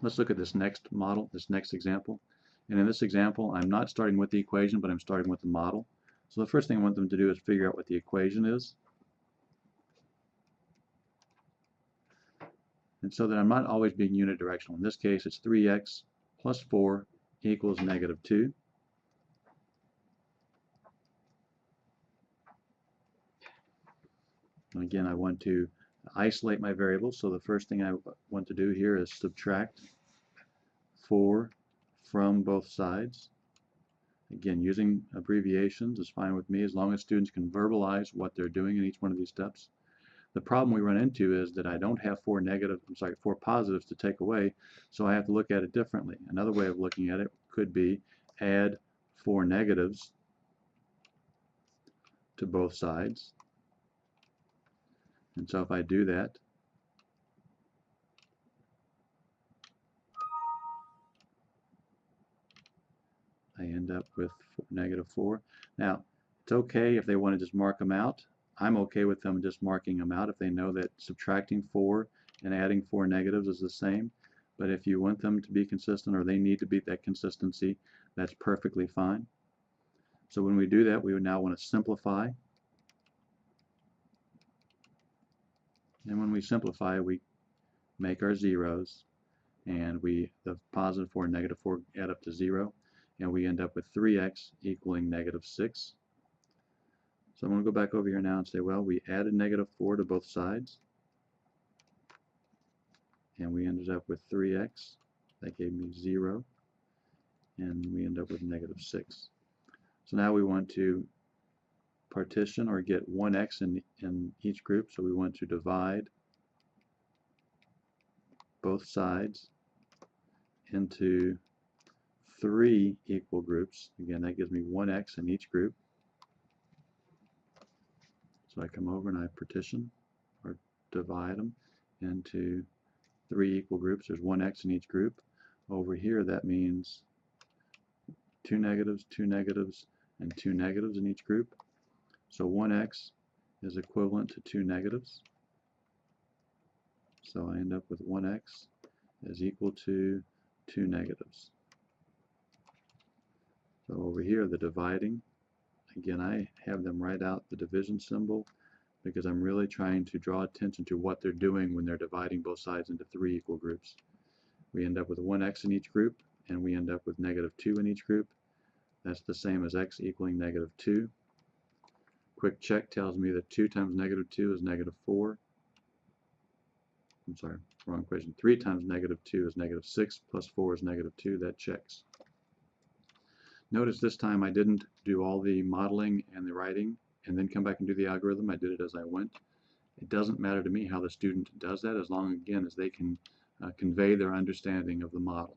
Let's look at this next model, this next example. And in this example, I'm not starting with the equation, but I'm starting with the model. So the first thing I want them to do is figure out what the equation is. And so that I'm not always being unidirectional. In this case, it's 3x plus 4 equals negative 2. And again, I want to isolate my variables. So the first thing I want to do here is subtract 4 from both sides. Again, using abbreviations is fine with me as long as students can verbalize what they're doing in each one of these steps. The problem we run into is that I don't have 4 positives to take away, so I have to look at it differently. Another way of looking at it could be add 4 negatives to both sides. And so if I do that, I end up with negative 4. Now, it's okay if they want to just mark them out. I'm okay with them just marking them out if they know that subtracting 4 and adding 4 negatives is the same. But if you want them to be consistent or they need to beat that consistency, that's perfectly fine. So when we do that, we would now want to simplify. And when we simplify, we make our zeros, and the positive 4 and negative 4 add up to 0, and we end up with 3x equaling negative 6. So I'm going to go back over here now and say, well, we added negative 4 to both sides, and we ended up with 3x. That gave me 0, and we end up with negative 6. So now we want to partition or get 1x in each group, so we want to divide both sides into 3 equal groups. Again, that gives me 1x in each group. So I come over and I partition or divide them into 3 equal groups. There's 1x in each group. Over here, that means 2 negatives, 2 negatives, and 2 negatives in each group. So 1x is equivalent to 2 negatives. So I end up with 1x is equal to 2 negatives. So over here, the dividing, again, I have them write out the division symbol because I'm really trying to draw attention to what they're doing when they're dividing both sides into 3 equal groups. We end up with 1x in each group, and we end up with negative 2 in each group. That's the same as x equaling negative 2. Quick check tells me that 2 times negative 2 is negative 4. I'm sorry, wrong equation. 3 times negative 2 is negative 6, plus 4 is negative 2. That checks. Notice this time I didn't do all the modeling and the writing and then come back and do the algorithm. I did it as I went. It doesn't matter to me how the student does that as long, again, as they can convey their understanding of the model.